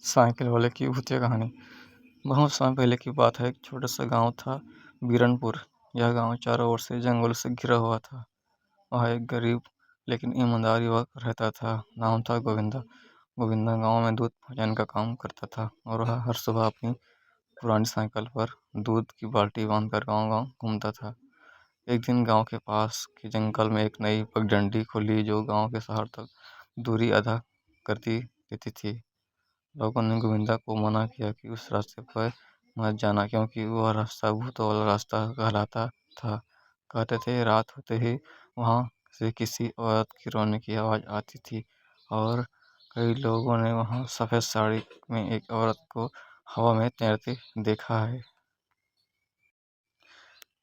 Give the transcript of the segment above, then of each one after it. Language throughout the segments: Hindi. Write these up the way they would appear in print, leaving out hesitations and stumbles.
साइकिल वाले की भूतिया कहानी। बहुत समय पहले की बात है। एक छोटा सा गांव था, बीरनपुर। यह गांव चारों ओर से जंगल से घिरा हुआ था। वहाँ एक गरीब लेकिन ईमानदार युवक रहता था। नाम था गोविंदा। गोविंदा गांव में दूध पहुंचाने का काम करता था और वह हर सुबह अपनी पुरानी साइकिल पर दूध की बाल्टी बांधकर गांव-गांव घूमता था। एक दिन गांव के पास के जंगल में एक नई पगडंडी खुली जो गांव के शहर तक दूरी आधा कर दी देती थी। लोगों ने गोविंदा को मना किया कि उस रास्ते पर मत जाना, क्योंकि वह रास्ता भूतों वाला रास्ता कहलाता था। कहते थे रात होते ही वहां से किसी औरत की रोने की आवाज आती थी और कई लोगों ने वहां सफेद साड़ी में एक औरत को हवा में तैरते देखा है।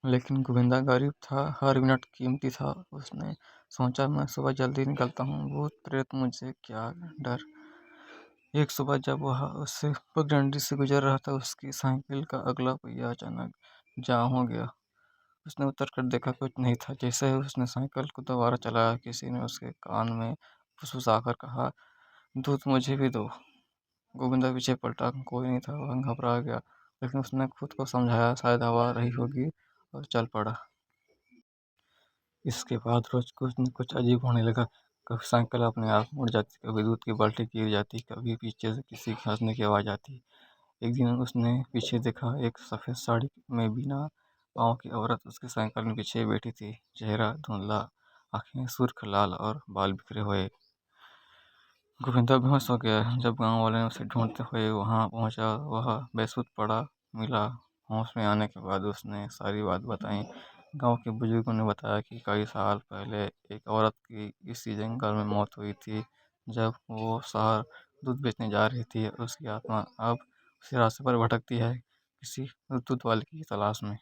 लेकिन गोविंदा गरीब था, हर मिनट कीमती था। उसने सोचा, मैं सुबह जल्दी निकलता हूँ, भूत प्रेत मुझे क्या डर। एक सुबह जब वह उससे पगडंडी से गुजर रहा था, उसकी साइकिल का अगला पहिया अचानक जाम हो गया। उसने उतर कर देखा, कुछ नहीं था। जैसे ही उसने साइकिल को दोबारा चलाया, किसी ने उसके कान में फुसफुसाकर कहा, दूध मुझे भी दो। गोविंदा पीछे पलटा, कोई नहीं था। वह घबरा गया, लेकिन उसने खुद को समझाया शायद हवा रही होगी, और चल पड़ा। इसके बाद रोज कुछ न कुछ अजीब होने लगा। कभी साइकिल अपने आप मुड़ जाती, कभी दूध की बाल्टी गिर जाती, कभी पीछे से किसी के हंसने की आवाज आती। एक दिन उसने पीछे देखा, एक सफेद साड़ी में बिना पाँव की औरत उसकी साइकिल में पीछे बैठी थी। चेहरा धुंधला, आंखें सुर्ख लाल और बाल बिखरे हुए। गोविंदा बेहोश हो गया। जब गांव वाले उसे ढूंढते हुए वहां पहुंचा, वह बेसुध पड़ा मिला। होश में आने के बाद उसने सारी बात बताई। गांव के बुजुर्गों ने बताया कि कई साल पहले एक औरत की इसी जंगल में मौत हुई थी, जब वो शहर दूध बेचने जा रही थी। उसकी आत्मा अब उसी रास्ते पर भटकती है, किसी दूध वाले की तलाश में।